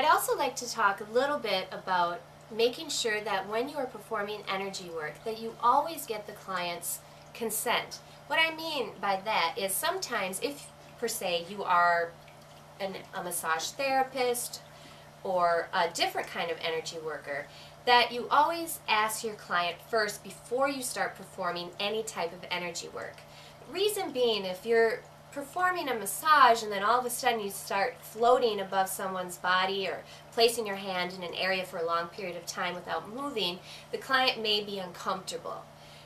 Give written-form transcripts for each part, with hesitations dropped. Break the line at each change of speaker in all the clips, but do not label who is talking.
I'd also like to talk a little bit about making sure that when you are performing energy work that you always get the client's consent. What I mean by that is sometimes if, per se, you are a massage therapist or a different kind of energy worker, that you always ask your client first before you start performing any type of energy work. Reason being, if you're performing a massage and then all of a sudden you start floating above someone's body or placing your hand in an area for a long period of time without moving, the client may be uncomfortable.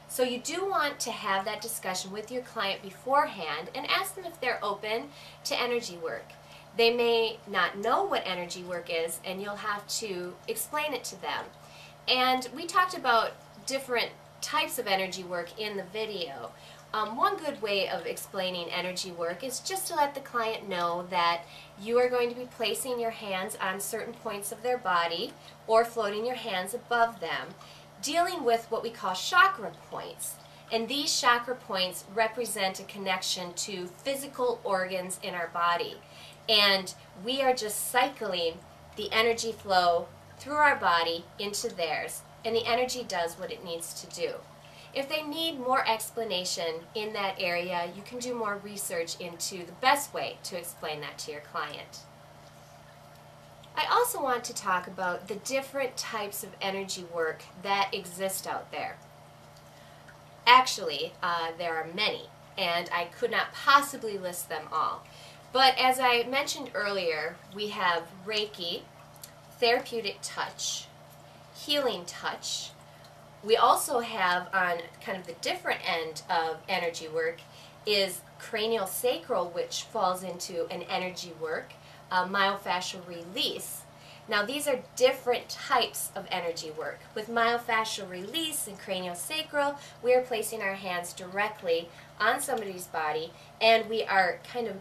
So you do want to have that discussion with your client beforehand and ask them if they're open to energy work. They may not know what energy work is, and you'll have to explain it to them. And we talked about different types of energy work in the video. One good way of explaining energy work is just to let the client know that you are going to be placing your hands on certain points of their body or floating your hands above them, dealing with what we call chakra points. And these chakra points represent a connection to physical organs in our body. And we are just cycling the energy flow through our body into theirs, and the energy does what it needs to do. If they need more explanation in that area, you can do more research into the best way to explain that to your client. I also want to talk about the different types of energy work that exist out there. Actually, there are many, and I could not possibly list them all. But as I mentioned earlier, we have Reiki, therapeutic touch, healing touch. We also have, on kind of the different end of energy work, is cranial sacral, which falls into an energy work, myofascial release. Now these are different types of energy work. With myofascial release and cranial sacral, we are placing our hands directly on somebody's body, and we are kind of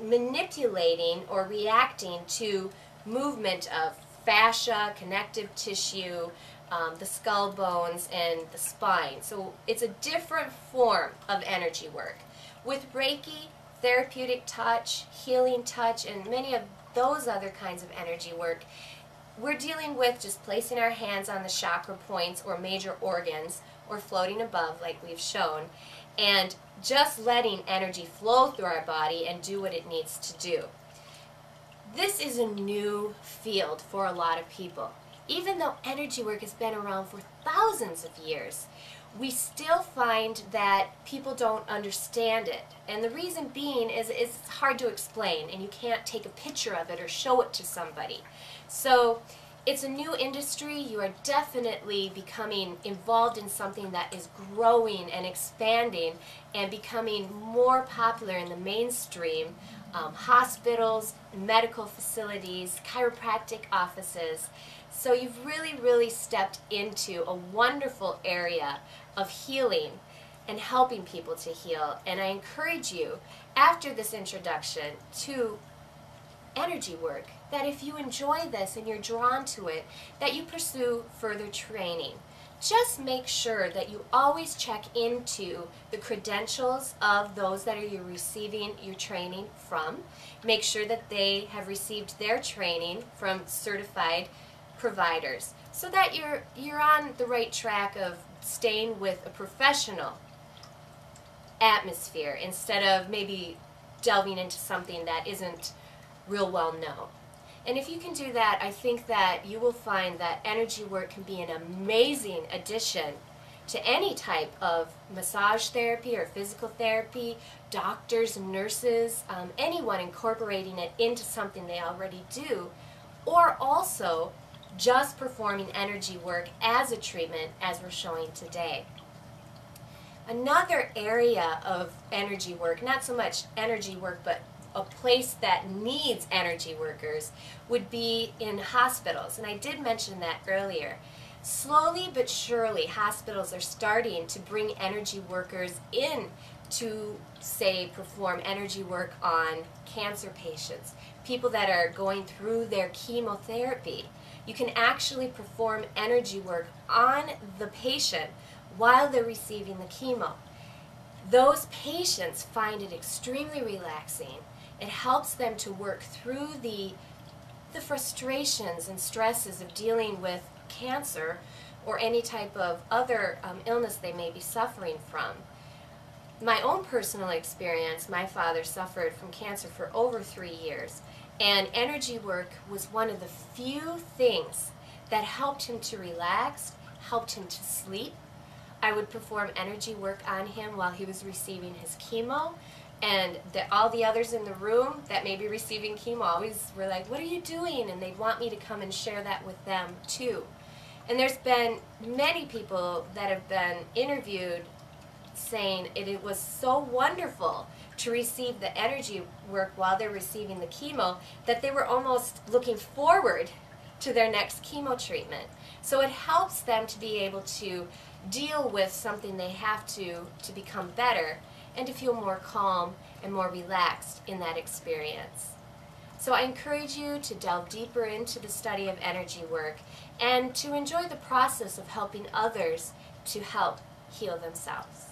manipulating or reacting to movement of fascia, connective tissue, the skull bones, and the spine. So it's a different form of energy work. With Reiki, therapeutic touch, healing touch, and many of those other kinds of energy work, we're dealing with just placing our hands on the chakra points or major organs or floating above like we've shown, and just letting energy flow through our body and do what it needs to do. This is a new field for a lot of people. Even though energy work has been around for thousands of years, we still find that people don't understand it. And the reason being is it's hard to explain, and you can't take a picture of it or show it to somebody. So it's a new industry. You are definitely becoming involved in something that is growing and expanding and becoming more popular in the mainstream. Hospitals, medical facilities, chiropractic offices. So you've really stepped into a wonderful area of healing and helping people to heal. And I encourage you, after this introduction to energy work, that if you enjoy this and you're drawn to it, that you pursue further training. Just make sure that you always check into the credentials of those that you're receiving your training from. Make sure that they have received their training from certified providers, so that you're on the right track of staying with a professional atmosphere instead of maybe delving into something that isn't real well known. And if you can do that, I think that you will find that energy work can be an amazing addition to any type of massage therapy or physical therapy, doctors, nurses, anyone incorporating it into something they already do, or also just performing energy work as a treatment, as we're showing today. Another area of energy work, not so much energy work, but a place that needs energy workers, would be in hospitals. And I did mention that earlier. Slowly but surely, hospitals are starting to bring energy workers in to, say, perform energy work on cancer patients, people that are going through their chemotherapy. You can actually perform energy work on the patient while they're receiving the chemo. Those patients find it extremely relaxing. It helps them to work through the the frustrations and stresses of dealing with cancer or any type of other illness they may be suffering from. My own personal experience, my father suffered from cancer for over 3 years, and energy work was one of the few things that helped him to relax, helped him to sleep. I would perform energy work on him while he was receiving his chemo, and all the others in the room that may be receiving chemo always were like, "What are you doing?" And they'd want me to come and share that with them too. And there's been many people that have been interviewed saying it was so wonderful to receive the energy work while they're receiving the chemo that they were almost looking forward to their next chemo treatment. So it helps them to be able to deal with something they have to become better and to feel more calm and more relaxed in that experience. So I encourage you to delve deeper into the study of energy work and to enjoy the process of helping others to help heal themselves.